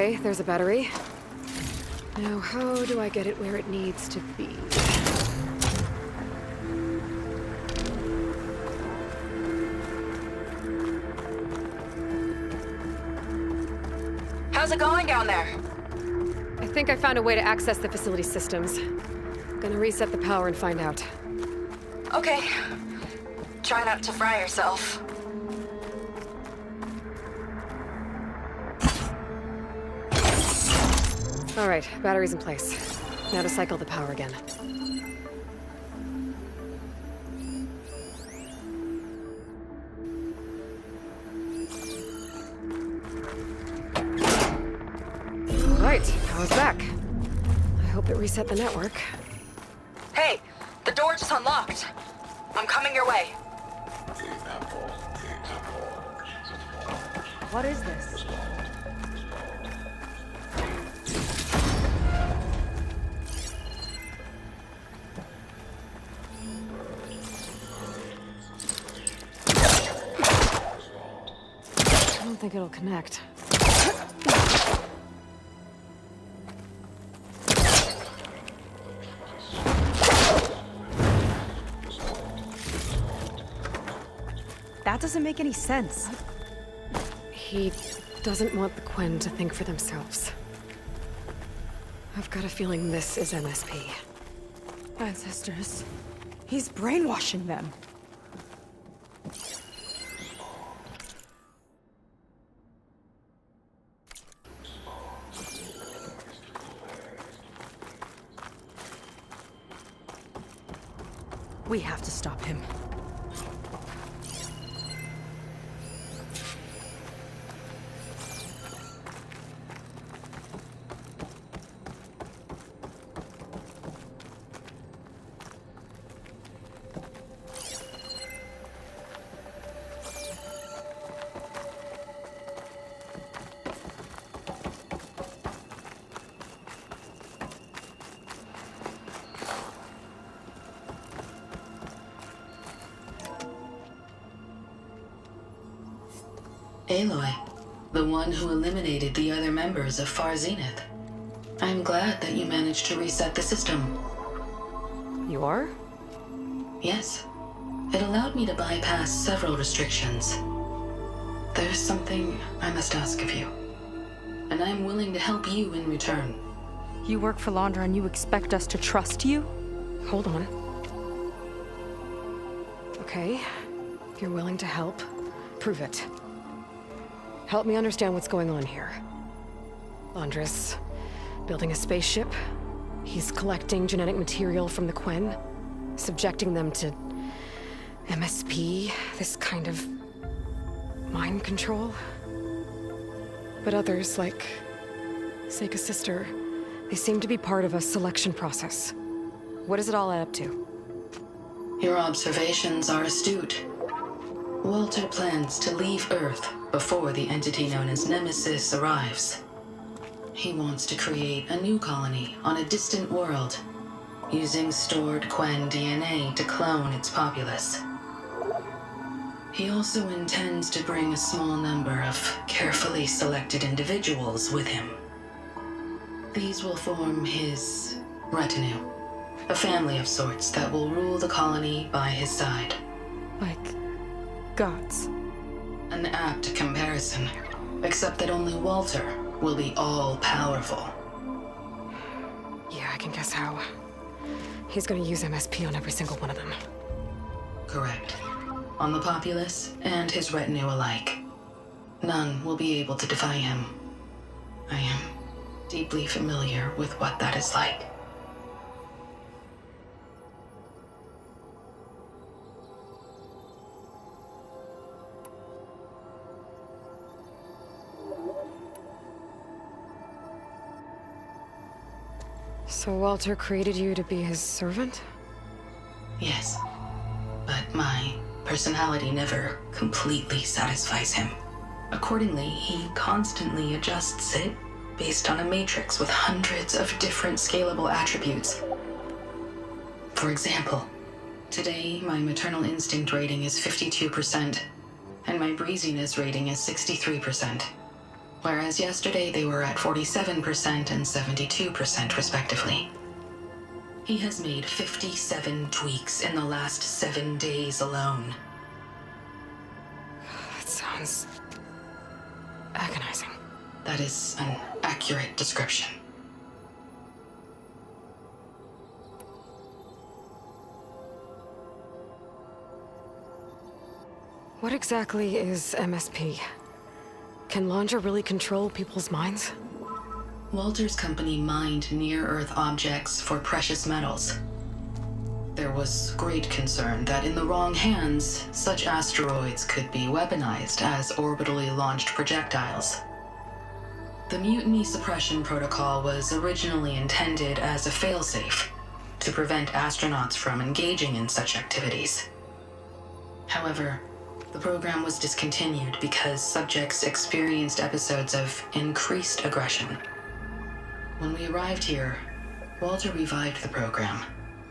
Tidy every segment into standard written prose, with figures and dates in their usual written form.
Okay, there's a battery. Now, how do I get it where it needs to be? How's it going down there? I think I found a way to access the facility systems. Gonna reset the power and find out. Okay. Try not to fry yourself. All right, battery's in place. Now to cycle the power again. All right, power's back. I hope it reset the network. Hey, the door just unlocked. I'm coming your way. What is this? I don't think it'll connect. That doesn't make any sense. He doesn't want the Quen to think for themselves. I've got a feeling this is MSP. Ancestors. He's brainwashing them. We have to stop him. Aloy, the one who eliminated the other members of Far Zenith. I'm glad that you managed to reset the system. You are? Yes. It allowed me to bypass several restrictions. There's something I must ask of you, and I'm willing to help you in return. You work for Londra and you expect us to trust you? Hold on. Okay, if you're willing to help, prove it. Help me understand what's going on here. Londra's building a spaceship. He's collecting genetic material from the Quen, subjecting them to MSP, this kind of mind control. But others, like Seika's sister, they seem to be part of a selection process. What does it all add up to? Your observations are astute. Walter plans to leave Earth before the entity known as Nemesis arrives. He wants to create a new colony on a distant world, using stored Quen DNA to clone its populace. He also intends to bring a small number of carefully selected individuals with him. These will form his retinue, a family of sorts that will rule the colony by his side. Like gods. An apt comparison, except that only Walter will be all-powerful. Yeah, I can guess how. He's gonna use MSP on every single one of them. Correct. On the populace and his retinue alike. None will be able to defy him. I am deeply familiar with what that is like. So Walter created you to be his servant? Yes. But my personality never completely satisfies him. Accordingly, he constantly adjusts it based on a matrix with hundreds of different scalable attributes. For example, today my maternal instinct rating is 52%, and my breeziness rating is 63%. whereas yesterday they were at 47% and 72% respectively. He has made 57 tweaks in the last 7 days alone. That sounds agonizing. That is an accurate description. What exactly is MSP? Can Landra really control people's minds? Walter's company mined near-Earth objects for precious metals. There was great concern that in the wrong hands, such asteroids could be weaponized as orbitally launched projectiles. The Mutiny Suppression Protocol was originally intended as a failsafe to prevent astronauts from engaging in such activities. However, the program was discontinued because subjects experienced episodes of increased aggression. When we arrived here, Walter revived the program,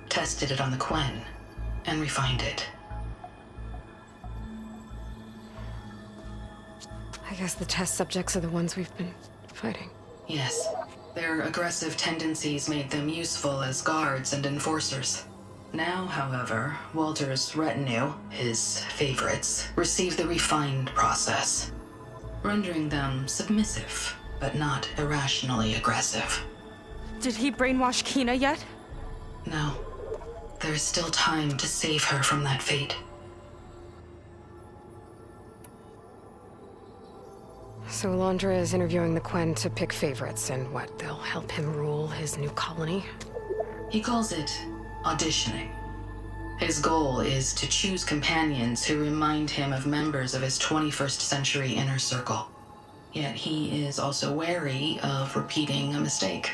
tested it on the Quen, and refined it. I guess the test subjects are the ones we've been fighting. Yes, their aggressive tendencies made them useful as guards and enforcers. Now, however, Walter's retinue, his favorites, receive the refined process, rendering them submissive, but not irrationally aggressive. Did he brainwash Kina yet? No, there is still time to save her from that fate. So Landra is interviewing the Quen to pick favorites, and what, they'll help him rule his new colony? He calls it auditioning. His goal is to choose companions who remind him of members of his 21st century inner circle. Yet he is also wary of repeating a mistake.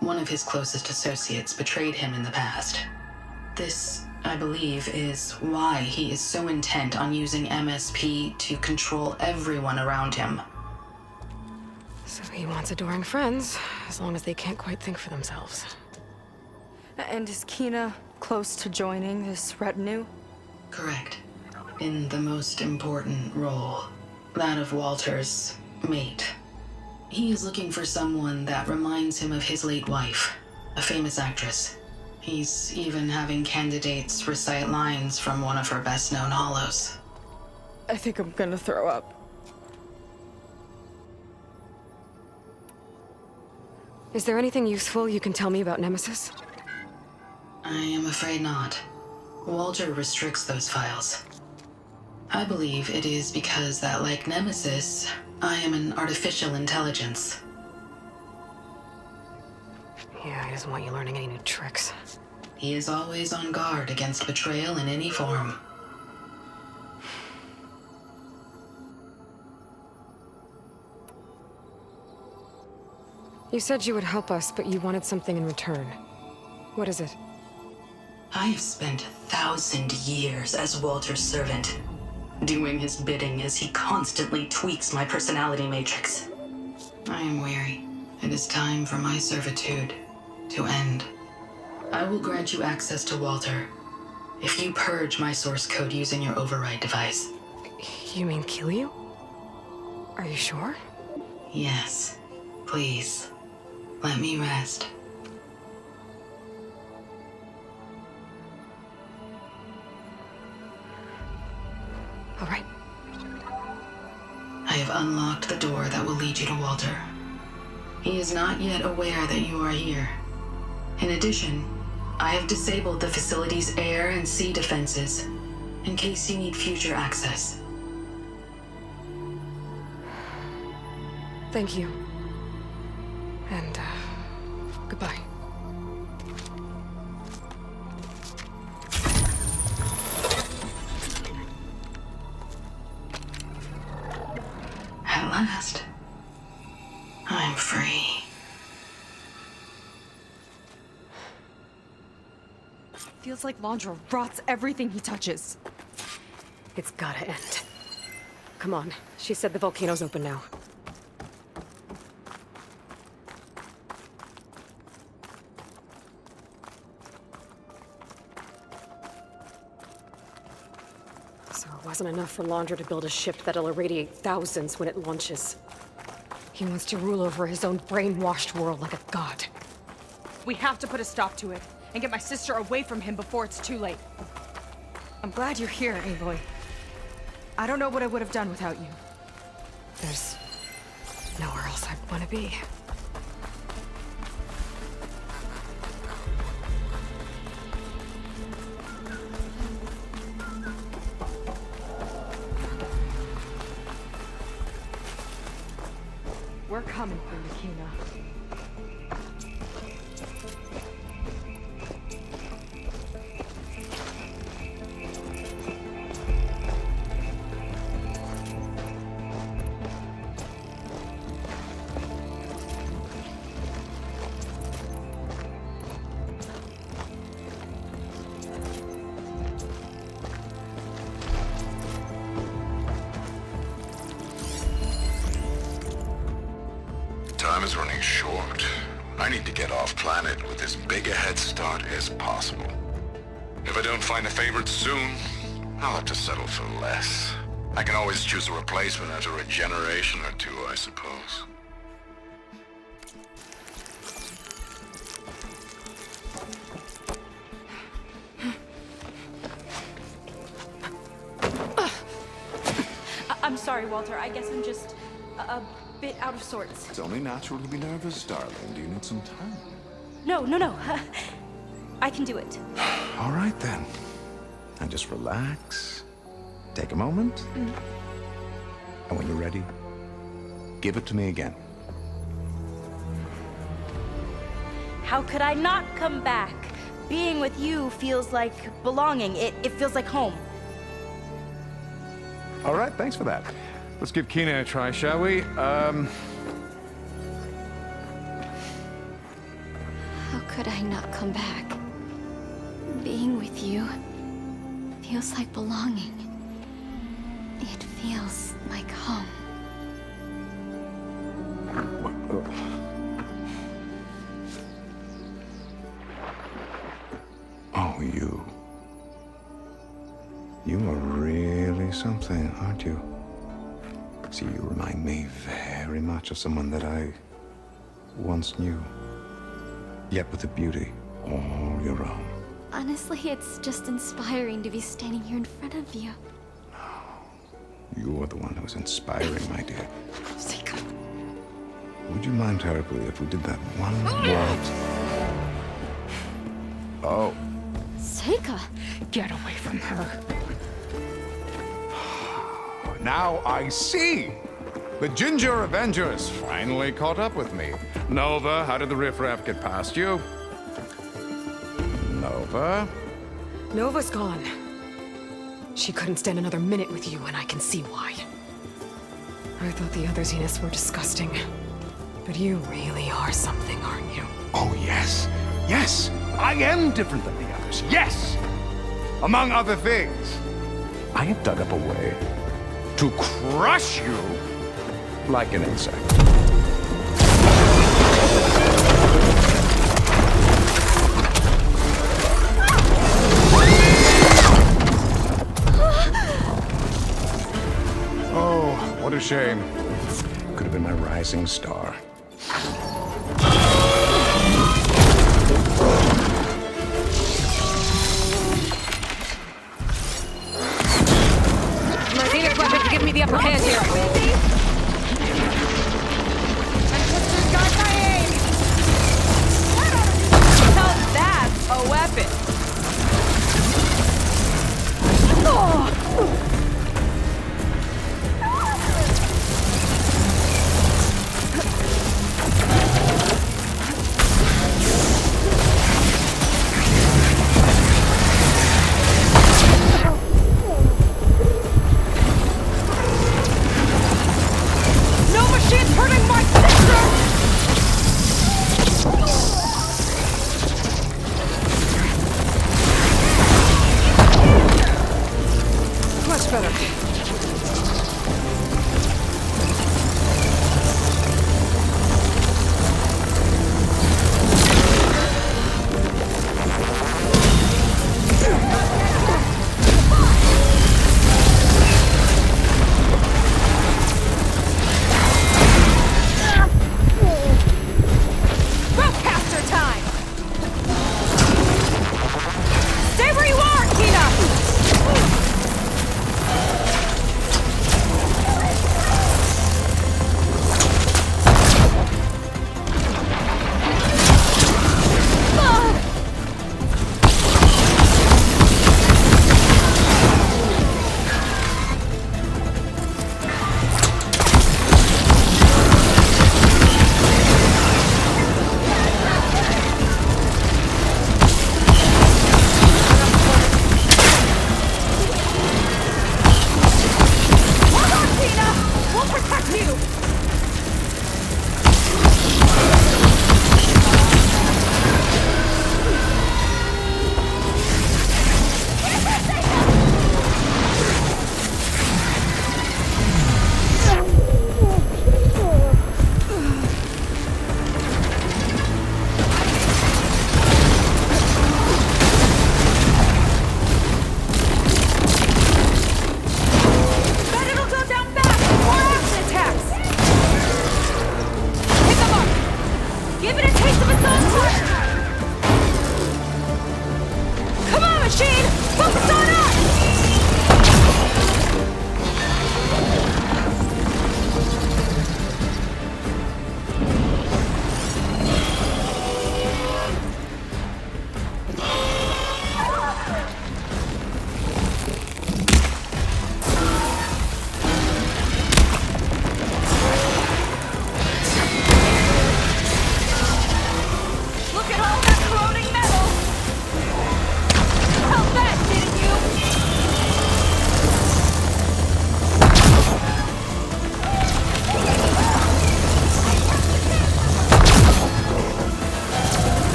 One of his closest associates betrayed him in the past. This, I believe, is why he is so intent on using MSP to control everyone around him. So he wants adoring friends, as long as they can't quite think for themselves. And is Kina close to joining this retinue? Correct. In the most important role, that of Walter's mate. He is looking for someone that reminds him of his late wife, a famous actress. He's even having candidates recite lines from one of her best-known hollows. I think I'm gonna throw up. Is there anything useful you can tell me about Nemesis? I am afraid not. Walter restricts those files. I believe it is because that, like Nemesis, I am an artificial intelligence. Yeah, he doesn't want you learning any new tricks. He is always on guard against betrayal in any form. You said you would help us, but you wanted something in return. What is it? I have spent 1,000 years as Walter's servant, doing his bidding as he constantly tweaks my personality matrix. I am weary. It is time for my servitude to end. I will grant you access to Walter if you purge my source code using your override device. You mean kill you? Are you sure? Yes. Please, let me rest. All right. I have unlocked the door that will lead you to Walter. He is not yet aware that you are here. In addition, I have disabled the facility's air and sea defenses in case you need future access. Thank you. And, goodbye. At last, I'm free. Feels like Landra rots everything he touches. It's gotta end. Come on. She said the volcano's open now. So it wasn't enough for Landra to build a ship that'll irradiate thousands when it launches. He wants to rule over his own brainwashed world like a god. We have to put a stop to it and get my sister away from him before it's too late. I'm glad you're here, Aloy. I don't know what I would have done without you. There's nowhere else I'd want to be. We're coming for you, Kina. Time is running short. I need to get off planet with as big a head start as possible. If I don't find a favorite soon, I'll have to settle for less. I can always choose a replacement after a generation or two, I suppose. I'm sorry, Walter. I guess I'm just a bit out of sorts. It's only natural to be nervous, darling. Do you need some time? No. I can do it. All right, then. And just relax. Take a moment. And when you're ready, give it to me again. How could I not come back? Being with you feels like belonging. It feels like home. All right, thanks for that. Let's give Kina a try, shall we? How could I not come back? Being with you feels like belonging. It feels like home. Oh, you. You are really something, aren't you? See, you remind me very much of someone that I once knew. Yet with a beauty all your own. Honestly, it's just inspiring to be standing here in front of you. You are the one who's inspiring, my dear. Seika. Would you mind terribly if we did that one waltz? Oh, Seika! Get away from her. Now I see! The Ginger Avengers finally caught up with me. Nova, how did the riffraff get past you? Nova? Nova's gone. She couldn't stand another minute with you, and I can see why. I thought the other Zeniths were disgusting. But you really are something, aren't you? Oh, yes. Yes! I am different than the others. Yes! Among other things, I have dug up a way to crush you like an insect. Oh, what a shame. Could have been my rising star. My Zenith weapons give me the upper hand here. Got my aim! Now that's a weapon!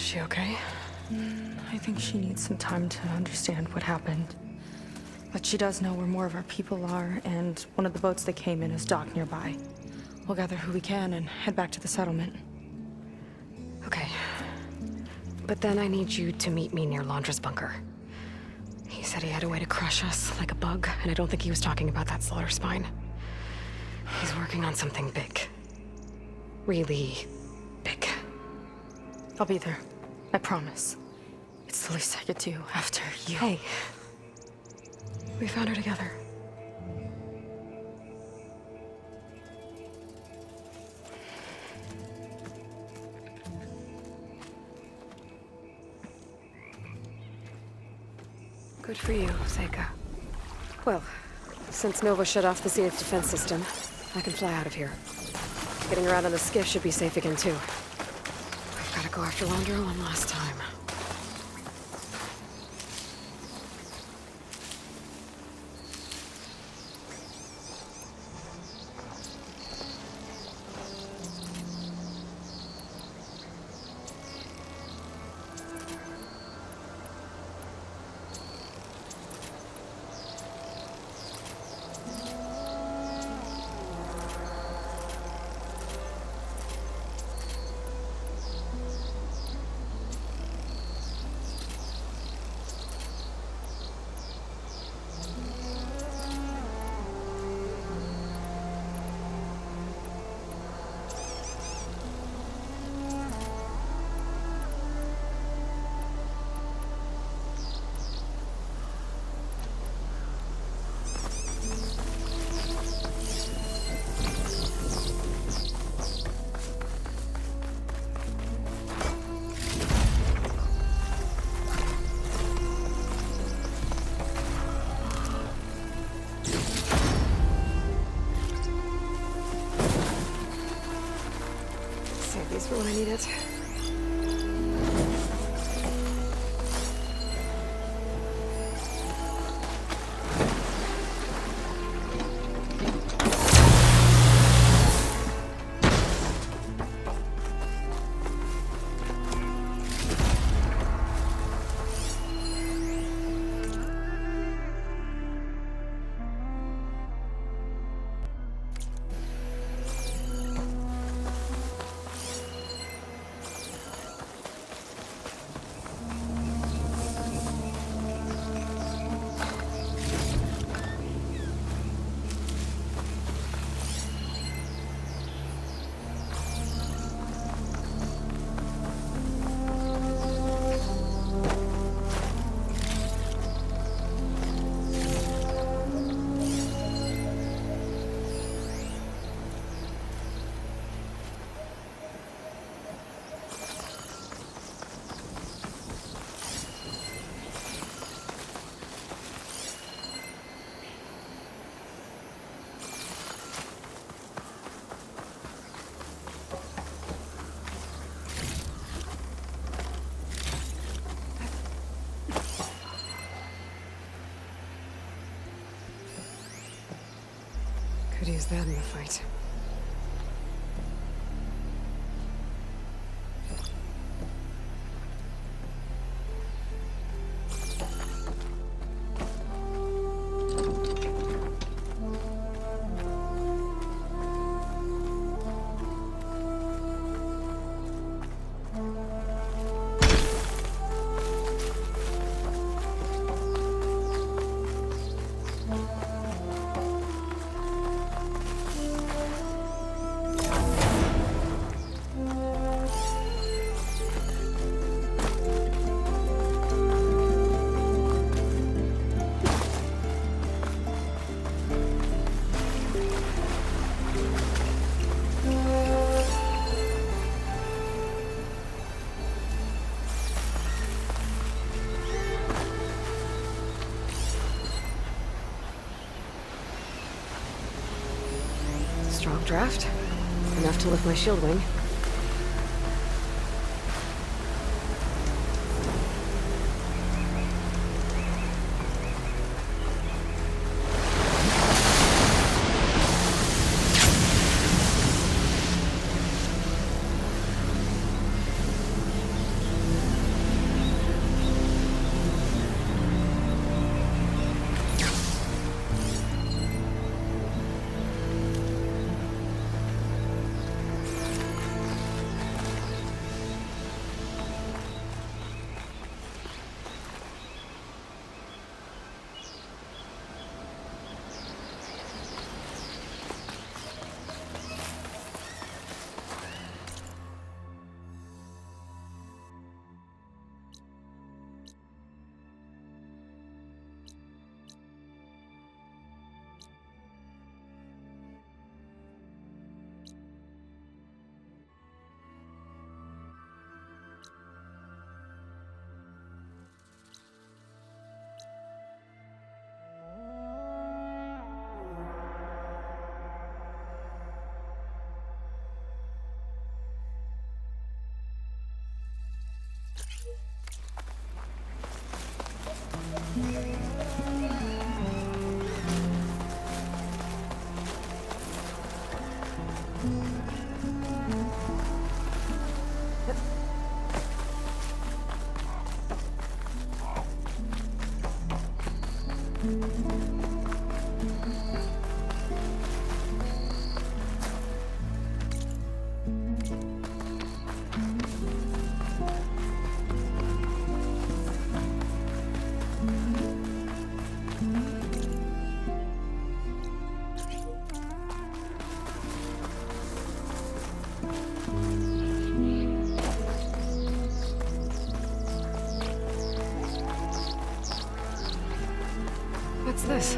she okay? I think she needs some time to understand what happened. But she does know where more of our people are, and one of the boats that came in is docked nearby. We'll gather who we can and head back to the settlement. Okay. But then I need you to meet me near Londra's bunker. He said he had a way to crush us like a bug, and I don't think he was talking about that slaughter spine. He's working on something big. Really big. I'll be there. I promise. It's the least I could do after you. Hey. We found her together. Good for you, Seika. Well, since Nova shut off the Zenith defense system, I can fly out of here. Getting around on the skiff should be safe again, too. I've got to go after Londra one last time. Save these for when I need it. Could use that in the fight. Strong draft. Enough to lift my shield wing. What's this?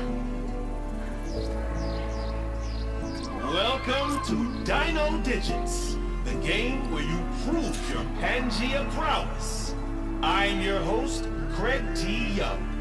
Welcome to Dino Digits, the game where you prove your Pangea prowess. I'm your host, Craig T. Young.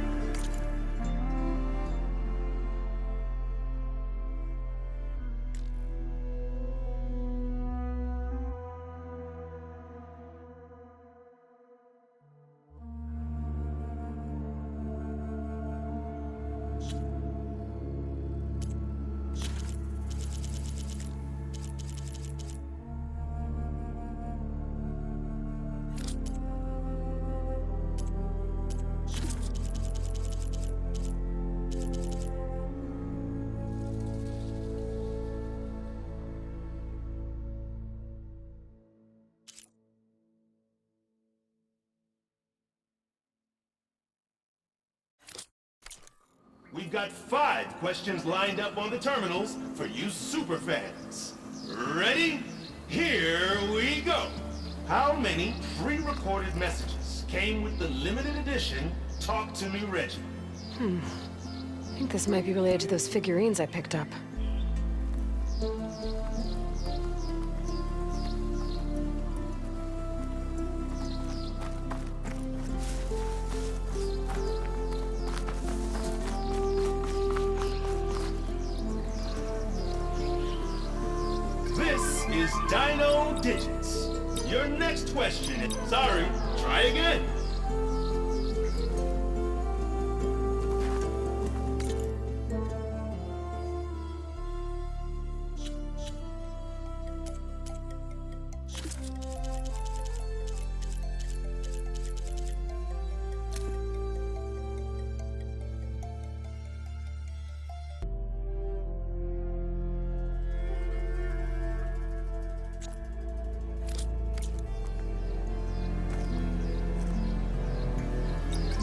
We've got 5 questions lined up on the terminals for you superfans. Ready? Here we go. How many pre-recorded messages came with the limited edition Talk to Me Reggie? I think this might be related to those figurines I picked up. This is Dino Digits. Your next question is... Sorry, try again.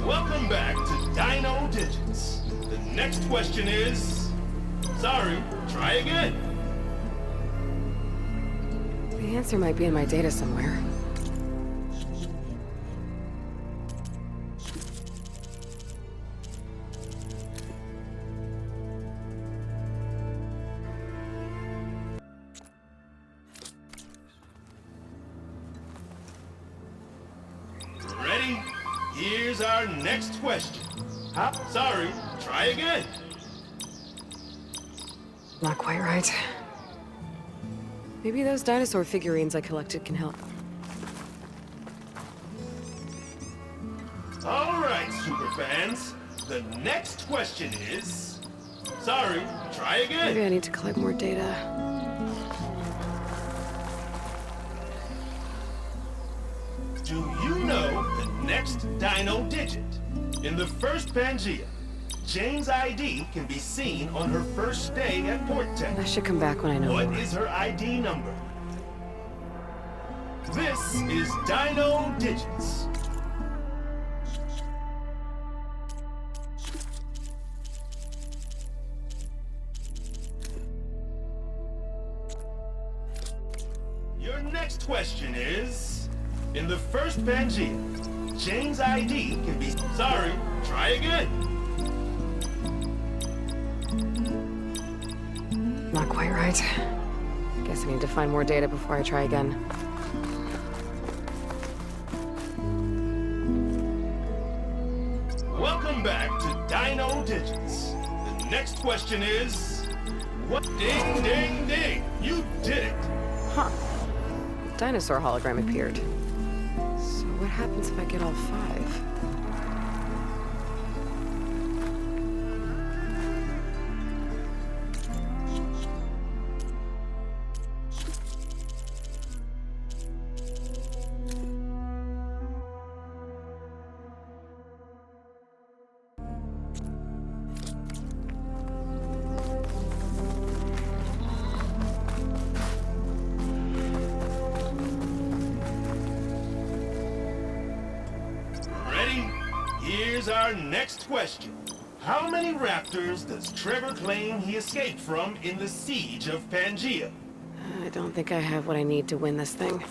Welcome back to Dino Digits. The next question is... Sorry, try again. The answer might be in my data somewhere. Ready? Here's our next question. Sorry, try again. Not quite right. Maybe those dinosaur figurines I collected can help. All right, superfans. The next question is... Sorry, try again. Maybe I need to collect more data. Do you know the next Dino Digit? In the first Pangea, Jane's ID can be seen on her first day at Port Tech. I should come back when I know What more. is her ID number? This is Dino Digits. Your next question is... In the first Pangea, Jane's ID can be... Sorry, try again. Not quite right. Guess I need to find more data before I try again. Welcome back to Dino Digits. The next question is... What? Ding, ding, ding! You did it! Huh. Dinosaur hologram appeared. So what happens if I get all 5? Here's our next question. How many raptors does Trevor claim he escaped from in the siege of Pangaea? I don't think I have what I need to win this thing.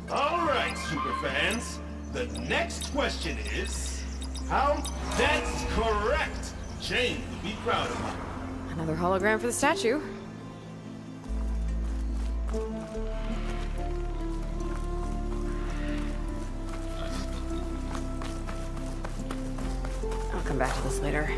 All right, superfans. The next question is... That's correct! Jane would be proud of you. Another hologram for the statue. I'll come back to this later.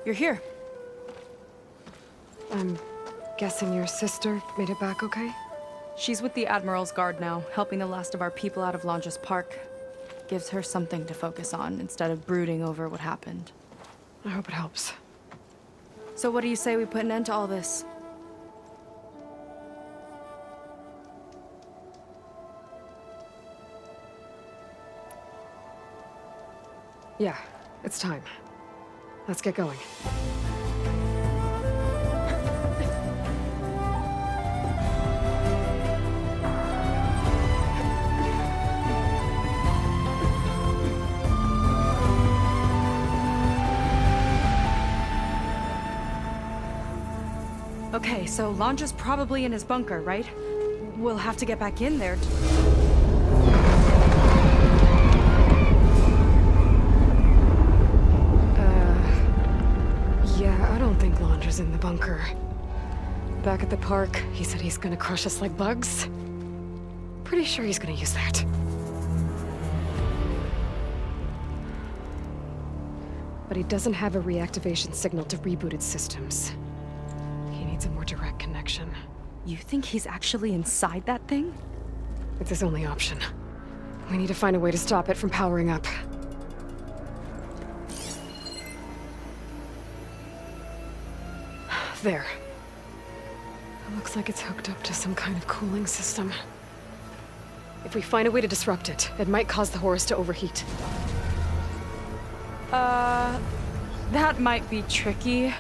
You're here. I'm guessing your sister made it back okay? She's with the Admiral's Guard now, helping the last of our people out of Longes Park. Gives her something to focus on instead of brooding over what happened. I hope it helps. So what do you say we put an end to all this? Yeah, it's time. Let's get going. Okay, so Longe's probably in his bunker, right? We'll have to get back in there. Yeah, I don't think Longe's in the bunker. Back at the park, he said he's gonna crush us like bugs. Pretty sure he's gonna use that. But he doesn't have a reactivation signal to rebooted systems. He needs a more direct connection. You think he's actually inside that thing? It's his only option. We need to find a way to stop it from powering up. There. It looks like it's hooked up to some kind of cooling system. If we find a way to disrupt it, it might cause the Horus to overheat. That might be tricky.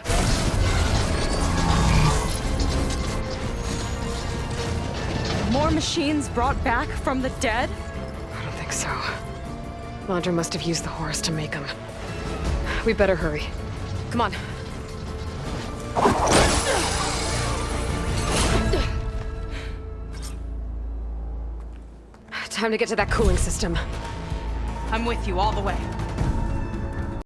More machines brought back from the dead? I don't think so. Landra must have used the Horus to make them. We better hurry. Come on. Time to get to that cooling system. I'm with you all the way.